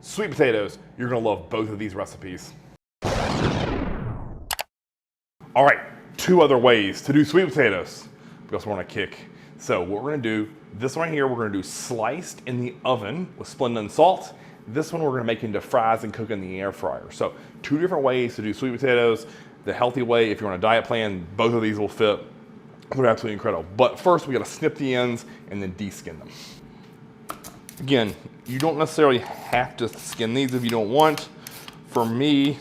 sweet potatoes. You're gonna love both of these recipes. All right, 2 other ways to do sweet potatoes because we're on a kick. So what we're gonna do, this one right here, we're gonna do sliced in the oven with Splenda and salt. This one we're gonna make into fries and cook in the air fryer. So 2 different ways to do sweet potatoes. The healthy way, if you're on a diet plan, both of these will fit. They're absolutely incredible. But first we gotta snip the ends and then de-skin them. Again, you don't necessarily have to skin these if you don't want. For me,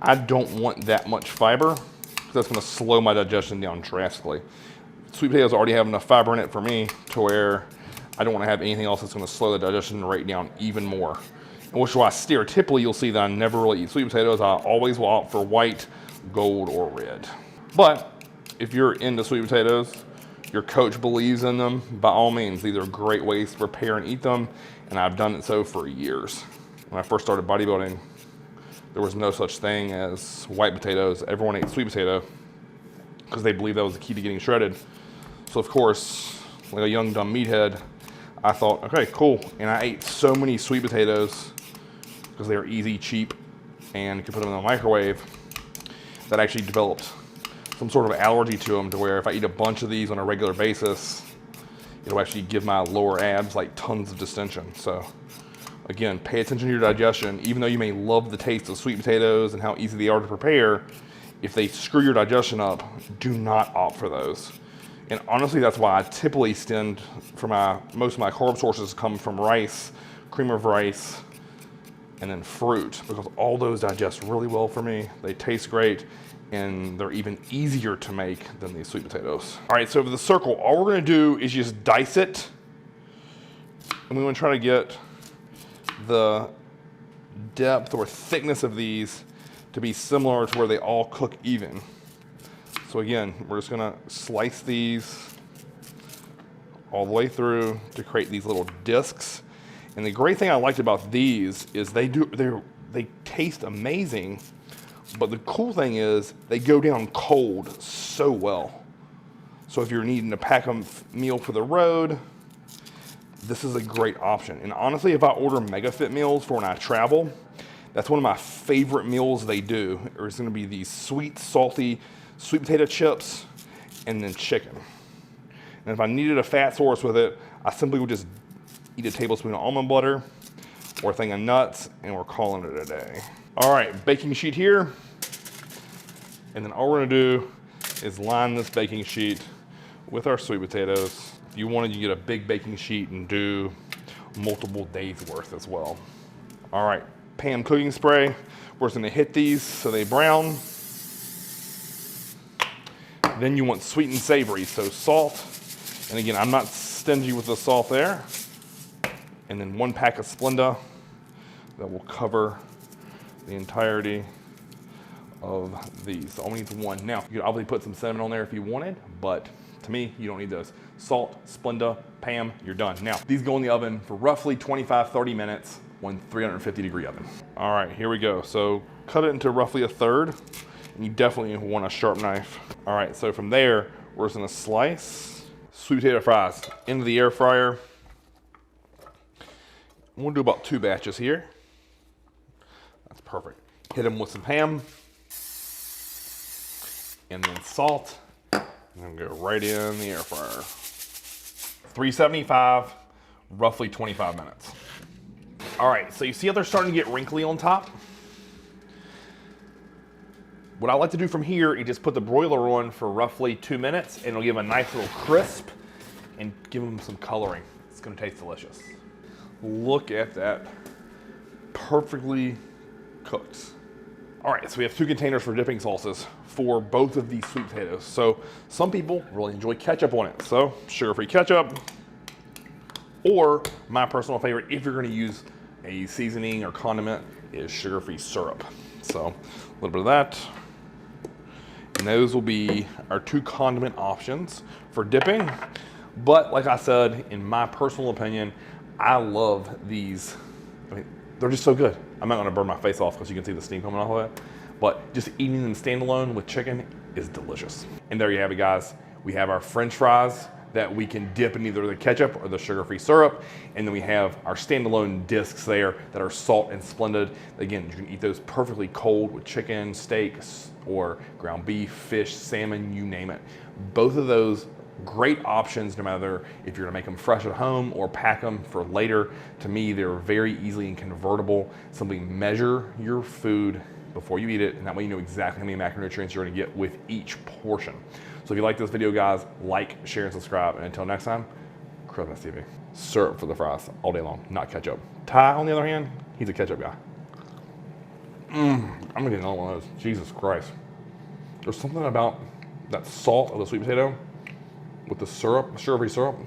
I don't want that much fiber because that's gonna slow my digestion down drastically. Sweet potatoes already have enough fiber in it for me to where I don't want to have anything else that's going to slow the digestion rate down even more. And which is why stereotypically you'll see that I never really eat sweet potatoes. I always will opt for white, gold, or red. But if you're into sweet potatoes, your coach believes in them, by all means, these are great ways to prepare and eat them. And I've done it so for years. When I first started bodybuilding, there was no such thing as white potatoes. Everyone ate sweet potato because they believed that was the key to getting shredded. So of course, like a young dumb meathead, I thought, okay, cool. And I ate so many sweet potatoes because they were easy, cheap, and you could put them in the microwave, that I actually developed some sort of allergy to them to where if I eat a bunch of these on a regular basis, it'll actually give my lower abs like tons of distension. So again, pay attention to your digestion. Even though you may love the taste of sweet potatoes and how easy they are to prepare, if they screw your digestion up, do not opt for those. And honestly, that's why I typically tend for most of my carb sources come from rice, cream of rice, and then fruit, because all those digest really well for me. They taste great, and they're even easier to make than these sweet potatoes. All right, so for the circle, all we're gonna do is just dice it, and we wanna try to get the depth or thickness of these to be similar to where they all cook even. So again, we're just gonna slice these all the way through to create these little discs. And the great thing I liked about these is they taste amazing, but the cool thing is they go down cold so well. So if you're needing to pack a meal for the road, this is a great option. And honestly, if I order MegaFit meals for when I travel, that's one of my favorite meals they do. It's gonna be these sweet, salty, sweet potato chips, and then chicken. And if I needed a fat source with it, I simply would just eat a tablespoon of almond butter or a thing of nuts, and we're calling it a day. All right, baking sheet here. And then all we're gonna do is line this baking sheet with our sweet potatoes. If you wanted, you get a big baking sheet and do multiple days worth as well. All right, Pam cooking spray. We're just gonna hit these so they brown. Then you want sweet and savory, so salt. And again, I'm not stingy with the salt there. And then 1 pack of Splenda that will cover the entirety of these. So only needs 1. Now, you could obviously put some cinnamon on there if you wanted, but to me, you don't need those. Salt, Splenda, Pam, you're done. Now, these go in the oven for roughly 25-30 minutes on 350-degree oven. All right, here we go. So cut it into roughly 1/3. And you definitely want a sharp knife. All right, so from there, we're just gonna slice sweet potato fries into the air fryer. We'll do about 2 batches here. That's perfect. Hit them with some ham and then salt, and then go right in the air fryer. 375, roughly 25 minutes. All right, so you see how they're starting to get wrinkly on top? What I like to do from here is just put the broiler on for roughly 2 minutes, and it'll give a nice little crisp and give them some coloring. It's gonna taste delicious. Look at that, perfectly cooked. All right, so we have 2 containers for dipping sauces for both of these sweet potatoes. So some people really enjoy ketchup on it. So sugar-free ketchup, or my personal favorite, if you're gonna use a seasoning or condiment, is sugar-free syrup. So a little bit of that. And those will be our 2 condiment options for dipping. But like I said, in my personal opinion, I love these. I mean, they're just so good. I'm not gonna burn my face off because you can see the steam coming off of it. But just eating them standalone with chicken is delicious. And there you have it, guys. We have our French fries that we can dip in either the ketchup or the sugar-free syrup. And then we have our standalone discs there that are salt and Splendid. Again, you can eat those perfectly cold with chicken, steak, or ground beef, fish, salmon, you name it. Both of those great options, no matter if you're gonna make them fresh at home or pack them for later. To me, they're very easily and convertible. Simply measure your food before you eat it, and that way you know exactly how many macronutrients you're gonna get with each portion. So if you like this video, guys, like, share, and subscribe. And until next time, Cris TV. Syrup for the fries all day long, not ketchup. Ty, on the other hand, he's a ketchup guy. I'm gonna get another one of those. Jesus Christ. There's something about that salt of the sweet potato with the syrup, sugary syrup.